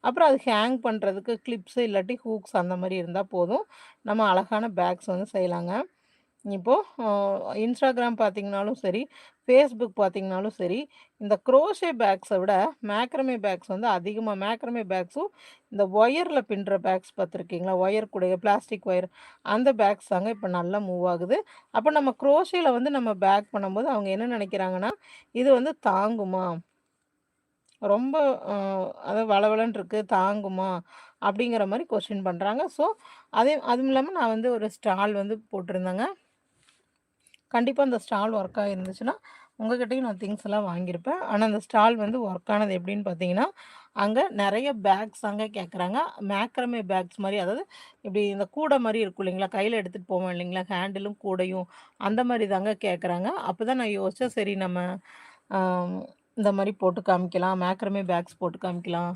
அப்புறம் அது ஹேங் பண்ணுறதுக்கு கிளிப்ஸு இல்லாட்டி ஹூக்ஸ் அந்த மாரி இருந்தா போதும். நம்ம அழகான பேக்ஸ் வந்து செய்யலாங்க. இப்போ Instagram பார்த்தீங்கனாலும் சரி, Facebook பார்த்தீங்கனாலும் சரி, இந்த குரோஷே பேக்ஸ விட மேக்ரமே பேக்ஸ் வந்து அதிகமா மேக்ரமே பேக்ஸும், இந்த ஒயர்ல பின்னுற பேக்ஸ் பார்த்துருக்கீங்களா? ஒயர் கூடைய பிளாஸ்டிக் ஒயர் அந்த பேக்ஸ் தாங்க இப்ப நல்லா மூவ் ஆகுது. அப்ப நம்ம குரோஷேல வந்து நம்ம பேக் பண்ணும்போது அவங்க என்ன நெனைக்கிறாங்கன்னா, இது வந்து தாங்குமா? ரொம்ப அ அதாவது வளவளன்னு இருக்கு, தாங்குமா? அப்படிங்கிற மாரி கொஸ்டின் பண்றாங்க. ஸோ, அதுவும் இல்லாம நான் வந்து ஒரு ஸ்டால் வந்து போட்டிருந்தேங்க. கண்டிப்பா அந்த ஸ்டால் ஒர்க் ஆயிருந்துச்சுன்னா, உங்ககிட்டயும் நான் திங்ஸ் எல்லாம் வாங்கியிருப்பேன். ஆனா, அந்த ஸ்டால் வந்து ஒர்க் ஆனது எப்படின்னு பார்த்தீங்கன்னா, அங்க நெறைய பேக்ஸ் தாங்க கேட்குறாங்க. மேக்ரமே பேக்ஸ் மாரி அதாவது இப்டி இந்த கூட மாரி இருக்கும் இல்லைங்களா? கையில எடுத்துட்டு போவோம் இல்லைங்களா? ஹேண்டிலும், கூடையும் அந்த மாரி தாங்க கேட்குறாங்க. அப்பதான் நான் யோசிச்சேன், சரி நம்ம அ இந்த மாரி போட்டு காமிக்கலாம். மேக்ரமே பேக்ஸ் போட்டு காமிக்கலாம்.